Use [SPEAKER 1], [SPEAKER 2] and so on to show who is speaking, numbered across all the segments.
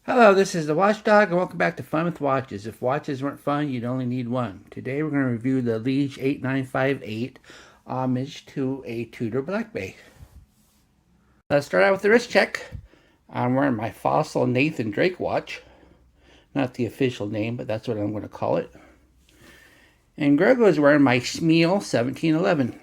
[SPEAKER 1] Hello, this is the Watchdog, and welcome back to Fun with Watches. If watches weren't fun, you'd only need one. Today we're going to review the Lige 8958, homage to a Tudor Black Bay. Let's start out with the wrist check. I'm wearing my Fossil Nathan Drake watch. Not the official name, but that's what I'm going to call it. And Grogo is wearing my Schmiel 1711.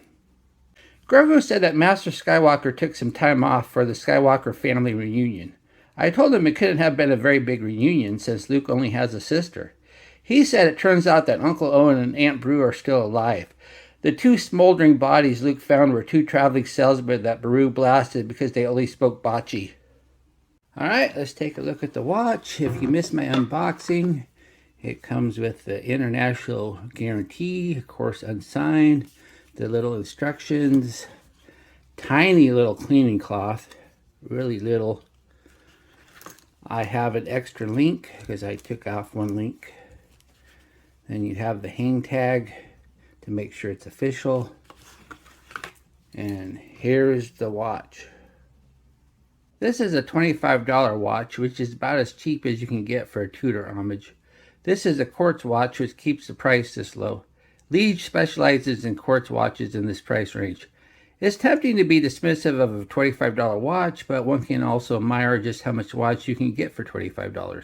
[SPEAKER 1] Grogo said that Master Skywalker took some time off for the Skywalker family reunion. I told him it couldn't have been a very big reunion since Luke only has a sister. He said it turns out that Uncle Owen and Aunt Beru are still alive. The two smoldering bodies Luke found were two traveling salesmen that Beru blasted because they only spoke bocce. Alright, let's take a look at the watch. If you missed my unboxing, it comes with the international guarantee, of course unsigned, the little instructions, tiny little cleaning cloth, really little. I have an extra link because I took off one link. Then you have the hang tag to make sure it's official. And here's the watch. This is a $25 watch, which is about as cheap as you can get for a Tudor homage. This is a Quartz watch, which keeps the price this low. Lige specializes in Quartz watches in this price range. It's tempting to be dismissive of a $25 watch, but one can also admire just how much watch you can get for $25.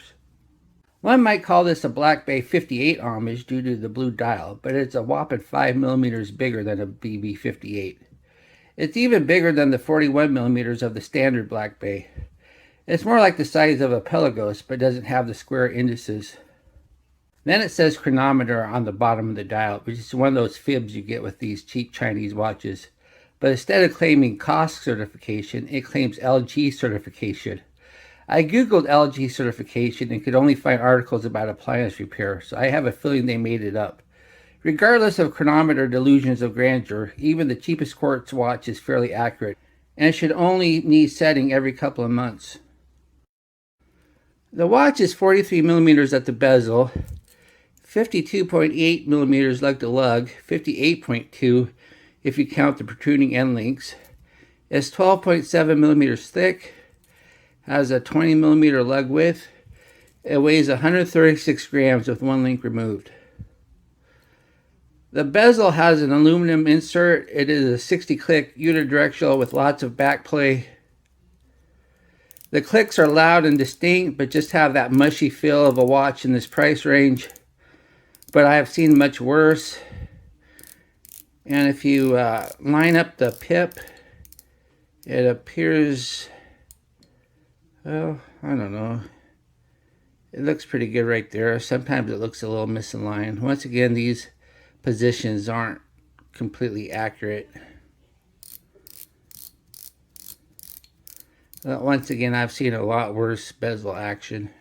[SPEAKER 1] One might call this a Black Bay 58 homage due to the blue dial, but it's a whopping 5 millimeters bigger than a BB 58. It's even bigger than the 41 millimeters of the standard Black Bay. It's more like the size of a Pelagos, but doesn't have the square indices. Then it says chronometer on the bottom of the dial, which is one of those fibs you get with these cheap Chinese watches. But instead of claiming COSC certification, it claims LG certification. I googled LG certification and could only find articles about appliance repair, so I have a feeling they made it up. Regardless of chronometer delusions of grandeur, even the cheapest Quartz watch is fairly accurate, and should only need setting every couple of months. The watch is 43 millimeters at the bezel, 52.8 millimeters lug to lug, 58.2 if you count the protruding end links. It's 12.7 millimeters thick, has a 20 millimeter lug width. It weighs 136 grams with one link removed. The bezel has an aluminum insert. It is a 60 click unidirectional with lots of back play. The clicks are loud and distinct, but just have that mushy feel of a watch in this price range. But I have seen much worse. And if you line up the pip, it appears, well, I don't know. It looks pretty good right there. Sometimes it looks a little misaligned. Once again, these positions aren't completely accurate. Once again, I've seen a lot worse bezel action.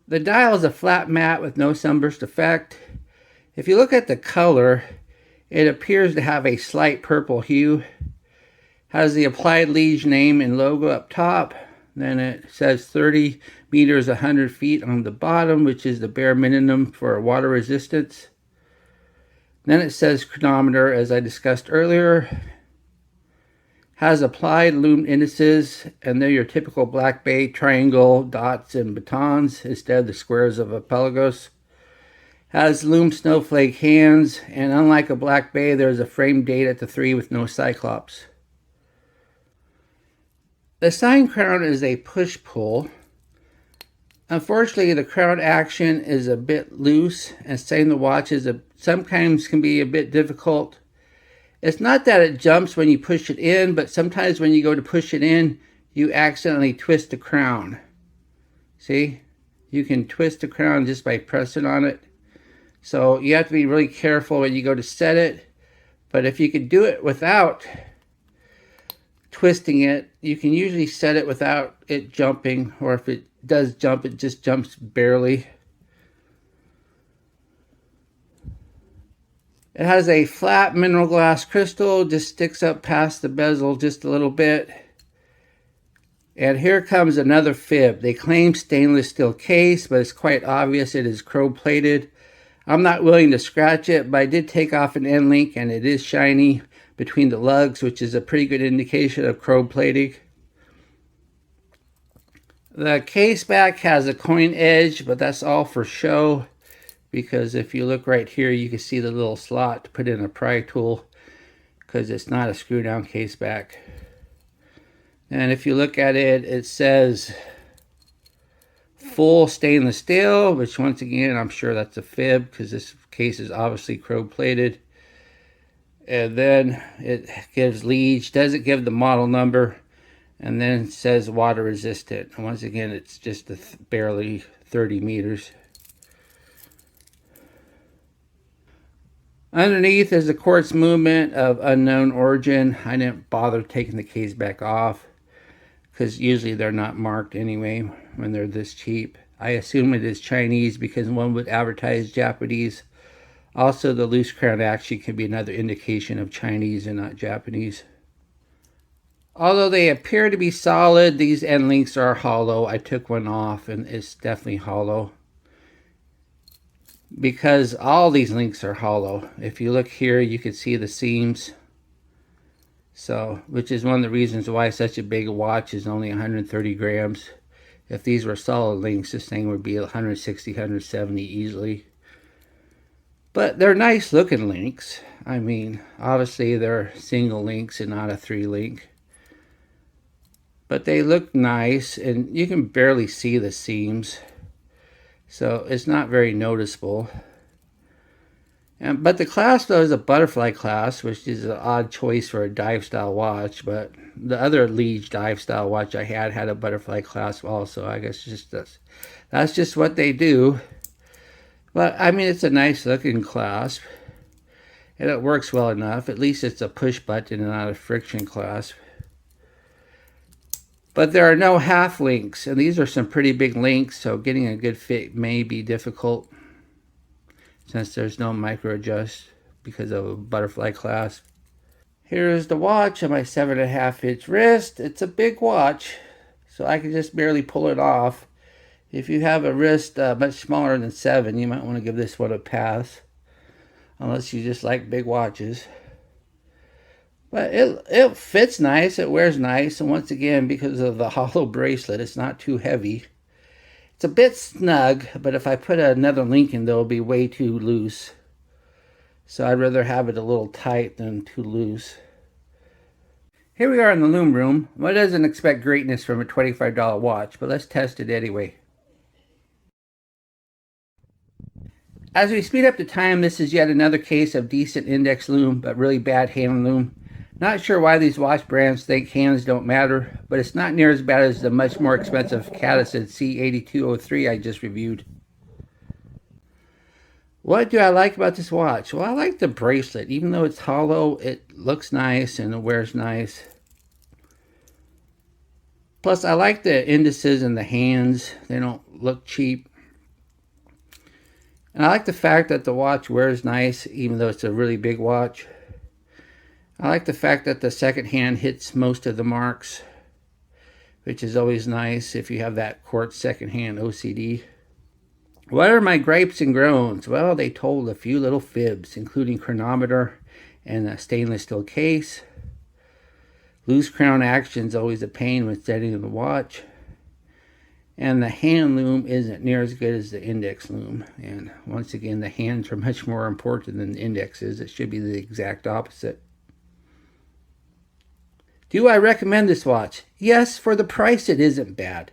[SPEAKER 1] The dial is a flat mat with no sunburst effect. If you look at the color, it appears to have a slight purple hue. Has the applied Lige name and logo up top. Then it says 30 meters, 100 feet on the bottom, which is the bare minimum for water resistance. Then it says chronometer, as I discussed earlier. Has applied lume indices, and they're your typical Black Bay triangle, dots, and batons instead of the squares of a Pelagos. Has lume snowflake hands, and unlike a Black Bay, there's a frame date at the 3 with no cyclops. The sign crown is a push-pull. Unfortunately, the crown action is a bit loose, and setting the watch sometimes can be a bit difficult. It's not that it jumps when you push it in, but sometimes when you go to push it in, you accidentally twist the crown. See? You can twist the crown just by pressing on it. So you have to be really careful when you go to set it. But if you could do it without twisting it, you can usually set it without it jumping. Or if it does jump, it just jumps barely. It has a flat mineral glass crystal, just sticks up past the bezel just a little bit. And here comes another fib. They claim stainless steel case, but it's quite obvious it is chrome plated. I'm not willing to scratch it, but I did take off an end link and it is shiny between the lugs, which is a pretty good indication of chrome plating. The Caseback has a coin edge, but that's all for show, because if you look right here, you can see the little slot to put in a pry tool, because it's not a screw down Caseback. And if you look at it, it says full stainless steel, which once again, I'm sure that's a fib, because this case is obviously chrome plated. And then it gives Lige, doesn't give the model number, and then it says water resistant. And once again, it's just barely 30 meters. Underneath is a quartz movement of unknown origin. I didn't bother taking the case back off, because usually they're not marked anyway when they're this cheap. I assume it is Chinese because one would advertise Japanese. Also, the loose crown action can be another indication of Chinese and not Japanese. Although they appear to be solid, these end links are hollow. I took one off and it's definitely hollow, because all these links are hollow. If you look here, you can see the seams. So, which is one of the reasons why such a big watch is only 130 grams. If these were solid links, this thing would be 160, 170 easily. But they're nice looking links. I mean, obviously they're single links and not a 3-link. But they look nice, and you can barely see the seams. So it's not very noticeable. But the clasp, though, is a butterfly clasp, which is an odd choice for a dive style watch. But the other Lige dive style watch I had a butterfly clasp also. I guess that's just what they do. But I mean, it's a nice looking clasp, and it works well enough. At least it's a push button and not a friction clasp. But there are no half links, and these are some pretty big links, so getting a good fit may be difficult, since there's no micro adjust because of a butterfly clasp. Here's the watch on my 7.5-inch wrist. It's a big watch, so I can just barely pull it off. If you have a wrist much smaller than 7, you might want to give this one a pass, unless you just like big watches. But it fits nice, it wears nice, and once again, because of the hollow bracelet, it's not too heavy. It's a bit snug, but if I put another link in, it'll be way too loose. So I'd rather have it a little tight than too loose. Here we are in the Lume room. One doesn't expect greatness from a $25 watch, but let's test it anyway. As we speed up the time, this is yet another case of decent index lume, but really bad hand lume. Not sure why these watch brands think hands don't matter, but it's not near as bad as the much more expensive Caseback C8203 I just reviewed. What do I like about this watch? Well, I like the bracelet. Even though it's hollow, it looks nice and it wears nice. Plus, I like the indices and the hands. They don't look cheap. And I like the fact that the watch wears nice, even though it's a really big watch. I like the fact that the second hand hits most of the marks, which is always nice if you have that quartz second hand OCD. What are my gripes and groans? Well, they told a few little fibs, including chronometer and a stainless steel case. Loose crown action is always a pain when setting the watch. And the hand lume isn't near as good as the index lume. And once again, the hands are much more important than the index is. It should be the exact opposite. Do I recommend this watch? Yes, for the price it isn't bad.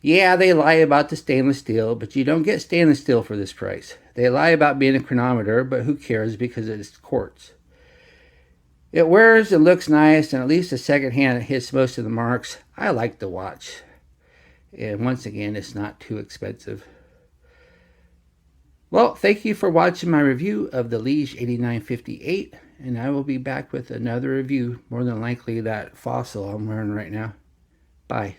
[SPEAKER 1] Yeah, they lie about the stainless steel, but you don't get stainless steel for this price. They lie about being a chronometer, but who cares because it's quartz. It wears and looks nice, and at least the second hand it hits most of the marks. I like the watch. And once again, it's not too expensive. Well, thank you for watching my review of the Lige 8958. And I will be back with another review, more than likely that fossil I'm wearing right now. Bye.